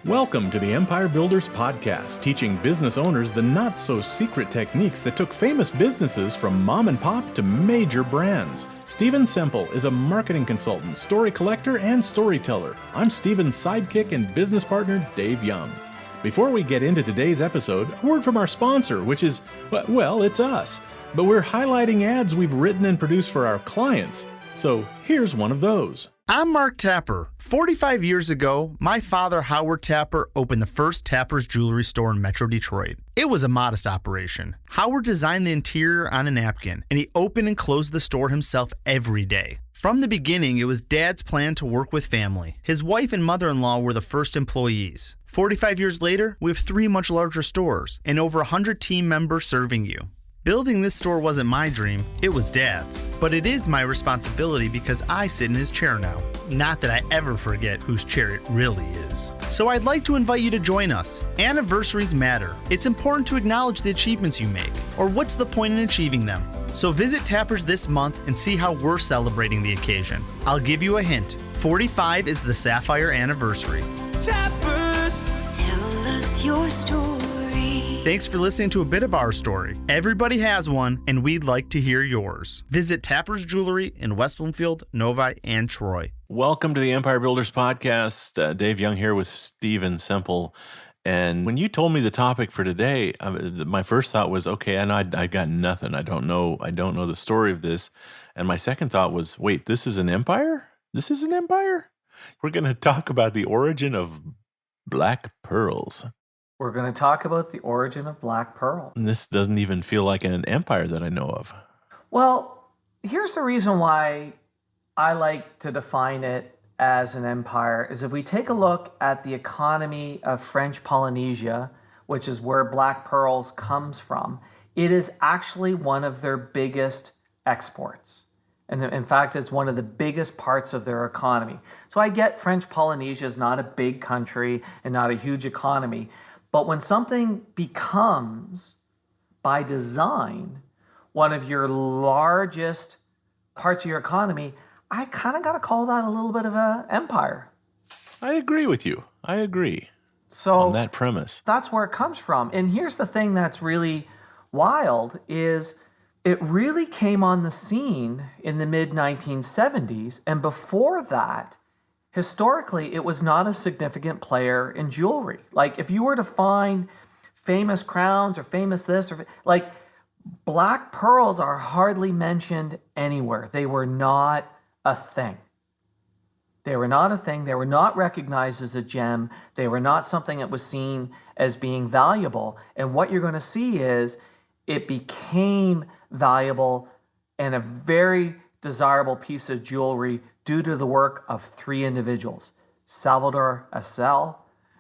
Welcome to the Empire Builders Podcast, teaching business owners the not-so-secret techniques that took famous businesses from mom and pop to major brands. Stephen Semple is a marketing consultant, story collector, and storyteller. I'm Stephen's sidekick and business partner, Dave Young. Before we get into today's episode, a word from our sponsor, which is, well, it's us. But we're highlighting ads we've written and produced for our clients. So here's one of those. I'm Mark Tapper. 45 years ago, my father, Howard Tapper, opened the first Tapper's jewelry store in Metro Detroit. It was a modest operation. Howard designed the interior on a napkin, and he opened and closed the store himself every day. From the beginning, it was Dad's plan to work with family. His wife and mother-in-law were the first employees. 45 years later, we have 3 much larger stores and over 100 team members serving you. Building this store wasn't my dream, it was Dad's. But it is my responsibility because I sit in his chair now. Not that I ever forget whose chair it really is. So I'd like to invite you to join us. Anniversaries matter. It's important to acknowledge the achievements you make. Or what's the point in achieving them? So visit Tapper's this month and see how we're celebrating the occasion. I'll give you a hint. 45 is the Sapphire anniversary. Tapper's, tell us your story. Thanks for listening to a bit of our story. Everybody has one, and we'd like to hear yours. Visit Tapper's Jewelry in West Bloomfield, Novi, and Troy. Welcome to the Empire Builders Podcast. Dave Young here with Stephen Semple. And when you told me the topic for today, my first thought was, okay, and I got nothing. I don't know the story of this. And my second thought was, wait, this is an empire? This is an empire? We're going to talk about the origin of black pearls. We're going to talk about the origin of black pearl. And this doesn't even feel like an empire that I know of. Well, here's the reason why I like to define it as an empire is if we take a look at the economy of French Polynesia, which is where black pearls comes from, it is actually one of their biggest exports. And in fact, it's one of the biggest parts of their economy. So I get French Polynesia is not a big country and not a huge economy. But when something becomes, by design, one of your largest parts of your economy, I kind of got to call that a little bit of an empire. I agree with you. I agree. So on that premise. That's where it comes from. And here's the thing that's really wild is it really came on the scene in the mid-1970s. And before that, historically, it was not a significant player in jewelry. Like if you were to find famous crowns or famous this, or like black pearls are hardly mentioned anywhere. They were not a thing. They were not a thing. They were not recognized as a gem. They were not something that was seen as being valuable. And what you're going to see is it became valuable and a very desirable piece of jewelry due to the work of 3 individuals, Salvador Asel,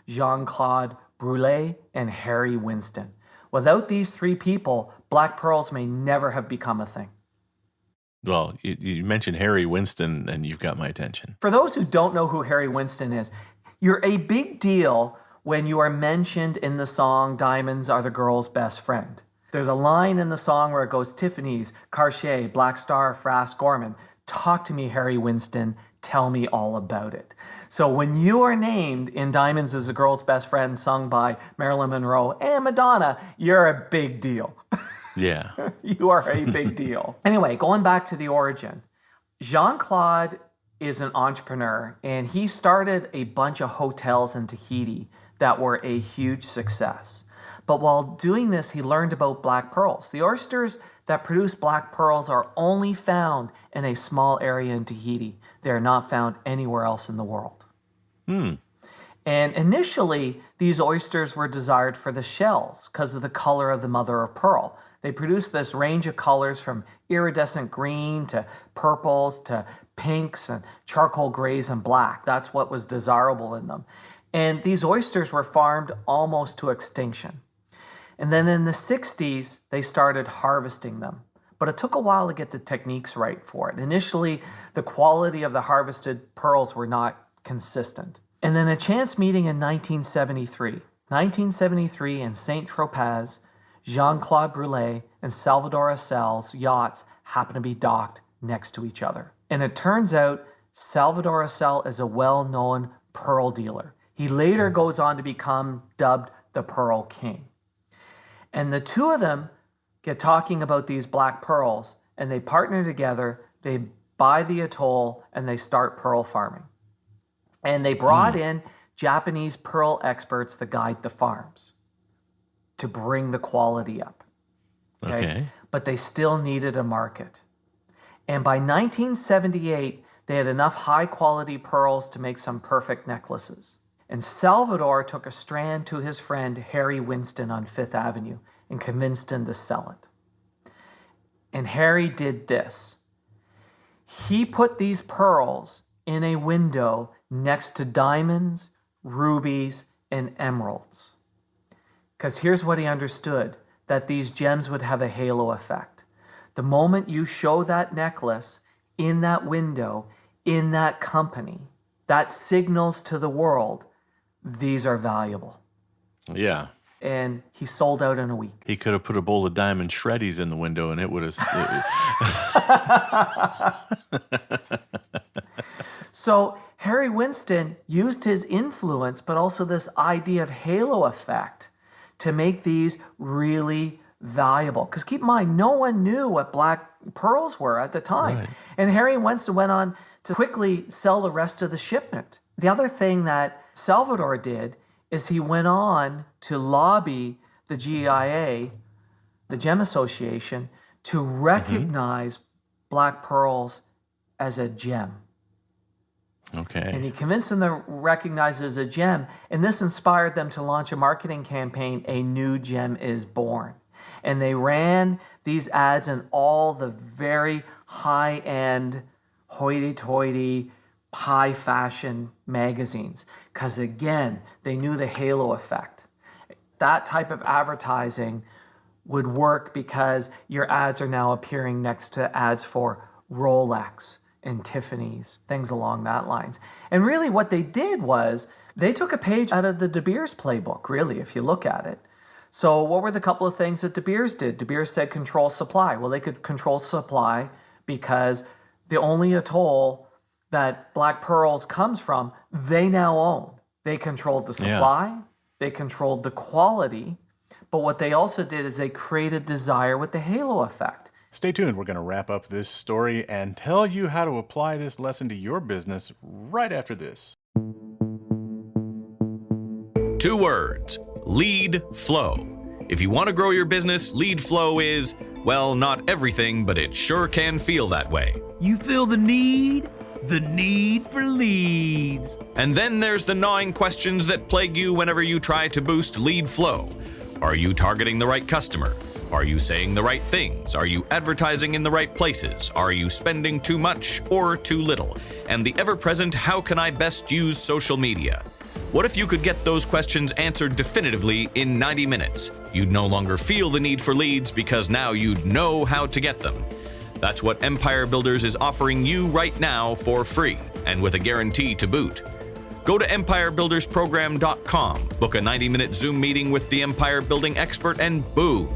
Jean-Claude Brulé, and Harry Winston. Without these 3 people, black pearls may never have become a thing. Well, you mentioned Harry Winston, and you've got my attention. For those who don't know who Harry Winston is, you're a big deal when you are mentioned in the song Diamonds Are the Girl's Best Friend. There's a line in the song where it goes, Tiffany's, Cartier, Black Star, Frass, Gorman. Talk to me, Harry Winston. Tell me all about it. So when you are named in Diamonds Is a Girl's Best Friend, sung by Marilyn Monroe and Madonna, you're a big deal. Yeah. You are a big deal. Anyway, going back to the origin, Jean-Claude is an entrepreneur, and he started a bunch of hotels in Tahiti that were a huge success. But while doing this, he learned about black pearls. The oysters that produce black pearls are only found in a small area in Tahiti. They are not found anywhere else in the world. And initially, these oysters were desired for the shells because of the color of the mother of pearl. They produced this range of colors from iridescent green to purples to pinks and charcoal grays and black. That's what was desirable in them. And these oysters were farmed almost to extinction. And then in the 60s, they started harvesting them. But it took a while to get the techniques right for it. Initially, the quality of the harvested pearls were not consistent. And then a chance meeting in 1973 in Saint-Tropez, Jean-Claude Brulé and Salvador Asel's yachts happened to be docked next to each other. And it turns out Salvador Asel is a well-known pearl dealer. He later goes on to become dubbed the Pearl King. And the two of them get talking about these black pearls, and they partner together, they buy the atoll, and they start pearl farming. And they brought in Japanese pearl experts to guide the farms to bring the quality up. Okay. But they still needed a market. And by 1978, they had enough high-quality pearls to make some perfect necklaces. And Salvador took a strand to his friend Harry Winston on Fifth Avenue and convinced him to sell it. And Harry did this. He put these pearls in a window next to diamonds, rubies, and emeralds. Because here's what he understood, that these gems would have a halo effect. The moment you show that necklace in that window, in that company, that signals to the world, these are valuable. Yeah. And he sold out in a week. He could have put a bowl of diamond shreddies in the window and it would have... So Harry Winston used his influence, but also this idea of halo effect to make these really valuable. Because keep in mind, no one knew what black pearls were at the time. Right. And Harry Winston went on to quickly sell the rest of the shipment. The other thing that Salvador did is he went on to lobby the GIA, the Gem Association, to recognize black pearls as a gem. Okay. And he convinced them to recognize it as a gem. And this inspired them to launch a marketing campaign, A New Gem is Born. And they ran these ads in all the very high-end, hoity-toity, high-fashion magazines. Because again, they knew the halo effect. That type of advertising would work because your ads are now appearing next to ads for Rolex and Tiffany's, things along that lines. And really what they did was they took a page out of the De Beers playbook, really, if you look at it. So what were the couple of things that De Beers did? De Beers said control supply. Well, they could control supply because the only atoll that black pearls comes from, they now own. They controlled the supply, they controlled the quality, but what they also did is they created desire with the halo effect. Stay tuned. We're going to wrap up this story and tell you how to apply this lesson to your business right after this. 2 words, lead flow. If you want to grow your business, lead flow is, well, not everything, but it sure can feel that way. You feel the need? The need for leads. And then there's the gnawing questions that plague you whenever you try to boost lead flow. Are you targeting the right customer? Are you saying the right things? Are you advertising in the right places? Are you spending too much or too little? And the ever-present, how can I best use social media? What if you could get those questions answered definitively in 90 minutes? You'd no longer feel the need for leads because now you'd know how to get them. That's what Empire Builders is offering you right now for free and with a guarantee to boot. Go to empirebuildersprogram.com, book a 90-minute Zoom meeting with the Empire Building expert, and boom!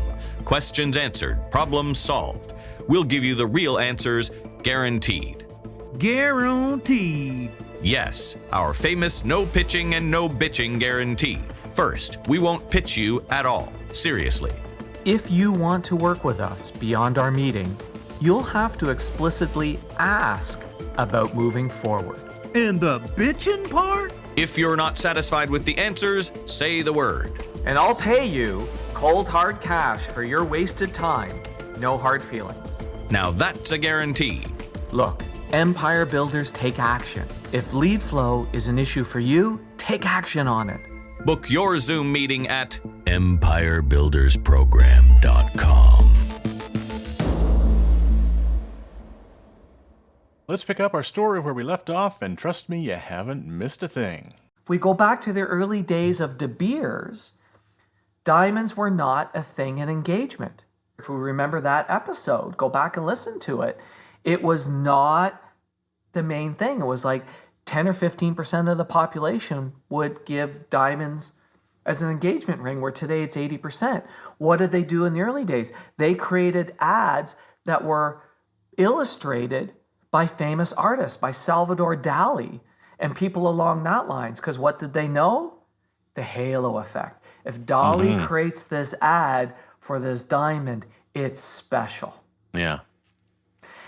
Questions answered, problems solved. We'll give you the real answers, guaranteed. Guaranteed. Yes, our famous no pitching and no bitching guarantee. First, we won't pitch you at all. Seriously. If you want to work with us beyond our meeting, you'll have to explicitly ask about moving forward. And the bitchin' part? If you're not satisfied with the answers, say the word. And I'll pay you cold hard cash for your wasted time. No hard feelings. Now that's a guarantee. Look, Empire Builders take action. If lead flow is an issue for you, take action on it. Book your Zoom meeting at empirebuildersprogram.com. Let's pick up our story where we left off, and trust me, you haven't missed a thing. If we go back to the early days of De Beers, diamonds were not a thing in engagement. If we remember that episode, go back and listen to it. It was not the main thing. It was like 10 or 15% of the population would give diamonds as an engagement ring, where today it's 80%. What did they do in the early days? They created ads that were illustrated by famous artists, by Salvador Dali and people along that lines. Because what did they know? The halo effect. If Dolly creates this ad for this diamond, it's special. Yeah.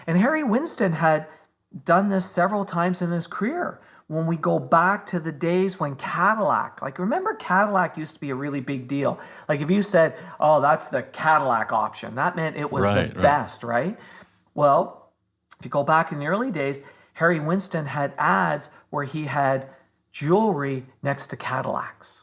And Harry Winston had done this several times in his career. When we go back to the days when Cadillac, like remember Cadillac used to be a really big deal. Like if you said, oh, that's the Cadillac option, that meant it was the best, right? Well, if you go back in the early days, Harry Winston had ads where he had jewelry next to Cadillacs.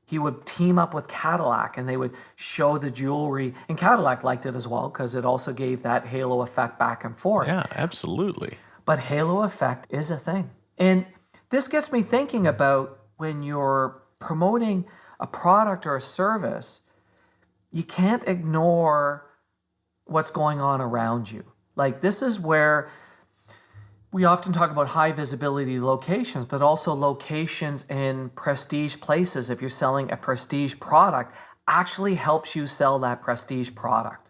He would team up with Cadillac and they would show the jewelry. And Cadillac liked it as well because it also gave that halo effect back and forth. Yeah, absolutely. But halo effect is a thing. And this gets me thinking about when you're promoting a product or a service, you can't ignore what's going on around you. Like this is where we often talk about high visibility locations, but also locations in prestige places. If you're selling a prestige product, actually helps you sell that prestige product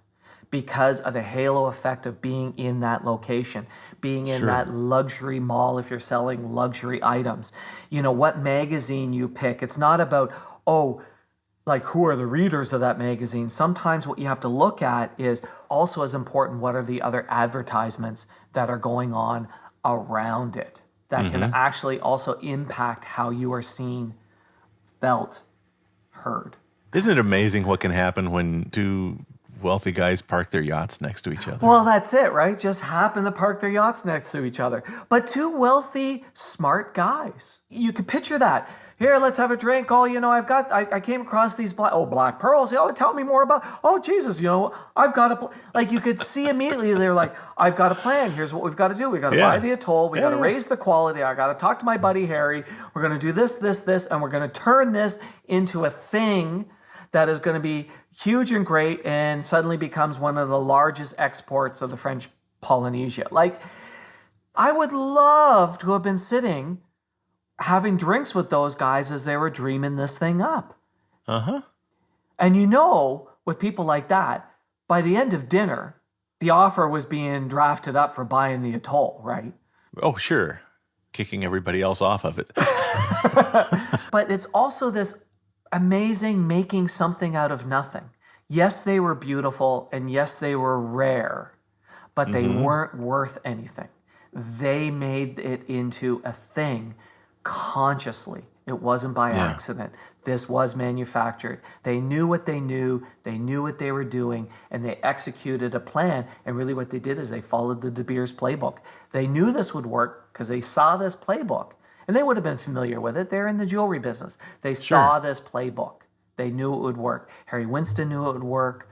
because of the halo effect of being in that location, being in that luxury mall if you're selling luxury items. You know, what magazine you pick. It's not about, oh, like who are the readers of that magazine. Sometimes what you have to look at is also as important, what are the other advertisements that are going on around it that can actually also impact how you are seen, felt, heard. Isn't it amazing what can happen when two wealthy guys park their yachts next to each other? Well, that's it, right? Just happen to park their yachts next to each other. But two wealthy, smart guys. You could picture that. Here, let's have a drink. Oh, you know, I came across these black pearls. Oh, tell me more about, oh, Jesus, you know, I've got like you could see immediately they're like, I've got a plan. Here's what we've got to do. We've got to buy the atoll. We've got to raise the quality. I got to talk to my buddy, Harry. We're going to do this, and we're going to turn this into a thing that is going to be huge and great and suddenly becomes one of the largest exports of the French Polynesia. Like, I would love to have been sitting having drinks with those guys as they were dreaming this thing up. And you know, with people like that, by the end of dinner, the offer was being drafted up for buying the atoll, right? Oh, sure. Kicking everybody else off of it. But it's also this amazing making something out of nothing. Yes, they were beautiful, and yes, they were rare, but they weren't worth anything. They made it into a thing consciously. It wasn't by accident. This was manufactured. They knew what they knew what they were doing, and they executed a plan. And really what they did is they followed the De Beers playbook. They knew this would work because they saw this playbook. And they would have been familiar with it. They're in the jewelry business. They saw this playbook. They knew it would work. Harry Winston knew it would work.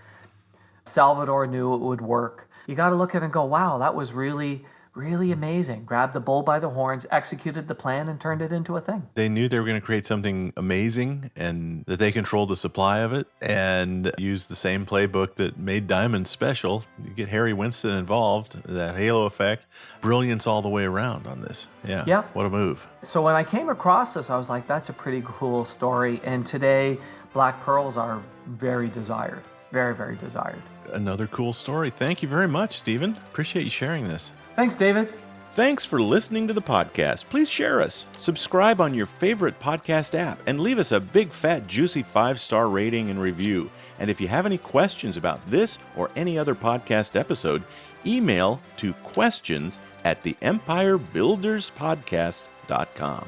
Salvador knew it would work. You got to look at it and go, wow, that was really, really amazing. Grabbed the bull by the horns, executed the plan, and turned it into a thing. They knew they were going to create something amazing and that they controlled the supply of it and used the same playbook that made diamonds special. You get Harry Winston involved, that halo effect, brilliance all the way around on this. Yeah. What a move. So when I came across this, I was like, that's a pretty cool story. And today, black pearls are very desired. Very, very desired. Another cool story. Thank you very much, Stephen. Appreciate you sharing this. Thanks, David. Thanks for listening to the podcast. Please share us, subscribe on your favorite podcast app, and leave us a big, fat, juicy 5-star rating and review. And if you have any questions about this or any other podcast episode, email to questions@theempirebuilderspodcast.com.